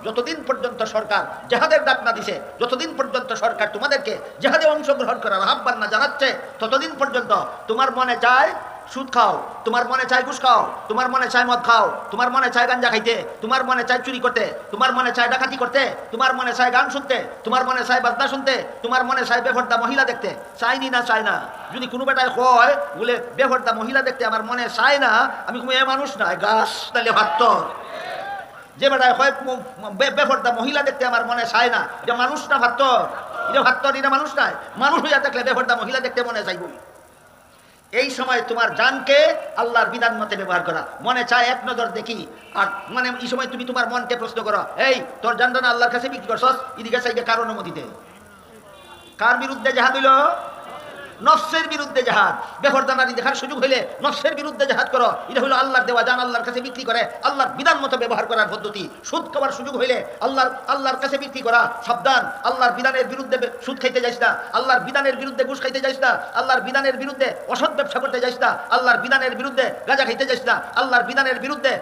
যতদিন পর্যন্ত সরকার জেহাদের ডাক না দিছে, যতদিন পর্যন্ত সরকার তোমাদেরকে জেহাদে অংশগ্রহণ করার আহ্বান না জানাচ্ছে, ততদিন পর্যন্ত তোমার মনে চায় সুদ খাও, তোমার মনে চায় ঘুষ খাও, তোমার মনে চায় মদ খাও, তোমার মনে চায় গাঞ্জা খাইতে, তোমার মনে চায় চুরি করতে, তোমার মনে চায় ডাকাতি করতে, তোমার মনে চায় গান শুনতে, তোমার মনে চায় বাজনা শুনতে, তোমার মনে চায় বেপরদা মহিলা দেখতে। চাইনি না চায় না? যদি কোনো বেটায় কয় বলে বেপরদা মহিলা দেখতে আমার মনে চায় না, আমি কোনো এ মানুষ নাই গাছ তাহলে ভাত। যে বেটায় হয় বেপরদা মহিলা দেখতে আমার মনে চায় না, যে মানুষ না ভাত, এটা ভাত, এটা মানুষ নাই। মানুষ হইয়া দেখলে বেপরদা মহিলা দেখতে মনে চাইব। এই সময় তোমার জানকে আল্লাহর বিধান মতে ব্যবহার করা। মনে চায় এক নজর দেখি, আর মানে এই সময় তুমি তোমার মনকে প্রশ্ন করো, এই তোর জানটা না আল্লাহর কাছে বিক্রি করছস, এদিকে চাইবে কার অনুমতিতে? কার বিরুদ্ধে জাহাদ হইল? নফসের বিরুদ্ধে জাহাদ। বেপরদানারি দেখার সুযোগ হইলে নফসের বিরুদ্ধে জাহাদ করো। এটা হলো আল্লাহর দেওয়া জান, আল্লাহর কাছে বিক্রি করে আল্লাহর বিধান মতো ব্যবহার করার পদ্ধতি। সুদ খাওয়ার সুযোগ হইলে আল্লাহর কাছে বিক্রি করা। সাবধান, আল্লাহর বিধানের বিরুদ্ধে সুদ খাইতে যাইস না, আল্লাহর বিধানের বিরুদ্ধে ঘুষ খাইতে যাইস না, আল্লাহর বিধানের বিরুদ্ধে অসৎ ব্যবসা করতে যাইস না, আল্লাহর বিধানের বিরুদ্ধে গাঁজা খাইতে যাইস না, আল্লাহর বিধানের বিরুদ্ধে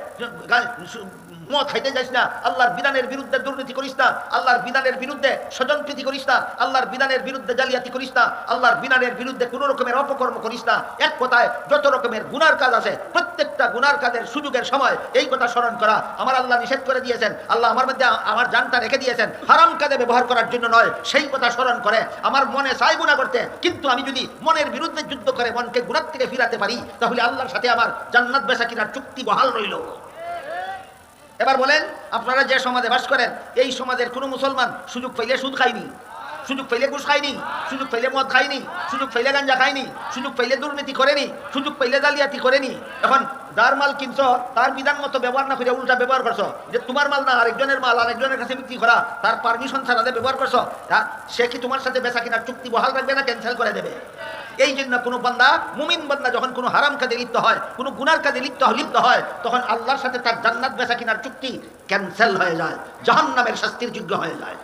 মদ খাইতে যাইস না, আল্লাহর বিধানের বিরুদ্ধে দুর্নীতি করিস না, আল্লাহর বিধানের বিরুদ্ধে স্বজনপ্রীতি করিস না, আল্লাহর বিধানের বিরুদ্ধে জালিয়াতি করিস না, আল্লাহর বিধানের বিরুদ্ধে কোনো রকমের অপকর্ম করিস না। এক কথায় যত রকমের গুনার কাজ আছে, প্রত্যেকটা গুনার কাজের সুযোগের সময় এই কথা স্মরণ করা। আমার আল্লাহ নিষেধ করে দিয়েছেন, আল্লাহ আমার মধ্যে আমার জানটা রেখে দিয়েছেন হারাম কাজে ব্যবহার করার জন্য নয়, সেই কথা স্মরণ করে আমার মনে চাই গুনাহ করতে, কিন্তু আমি যদি মনের বিরুদ্ধে যুদ্ধ করে মনকে গুনাহ থেকে ফিরাতে পারি, তাহলে আল্লাহর সাথে আমার জান্নাত বেচা কিনার চুক্তি বহাল রইল। এবার বলেন, আপনারা যে সমাজে বাস করেন, এই সমাজের কোনো মুসলমান সুযোগ পাইলে সুদ খায়নি, সুযোগ পাইলে ঘুষ খায়নি, সুযোগ পাইলে মদ খায়নি, সুযোগ পাইলে গাঞ্জা খায়নি, সুযোগ পাইলে দুর্নীতি করেনি, সুযোগ পাইলে জালিয়াতি করেনি। এখন যার মাল কিনছো তার বিধান মতো ব্যবহার না করে উল্টা ব্যবহার করছো, যে তোমার মাল না আরেকজনের মাল আরেকজনের কাছে বিক্রি করা, তার পারমিশন ছাড়া ব্যবহার করছো, সে কি তোমার সাথে বেচা কিনার চুক্তি বহাল রাখবে না ক্যান্সেল করে দেবে? এই জন্য কোনো বান্দা, মুমিন বান্দা যখন কোনো হারাম কাজে লিপ্ত হয়, কোনো গুনার কাজে লিপ্ত হয়, তখন আল্লাহর সাথে তার জান্নাত বেচা কিনার চুক্তি ক্যান্সেল হয়ে যায়, জাহান্নামের শাস্তির যোগ্য হয়ে যায়।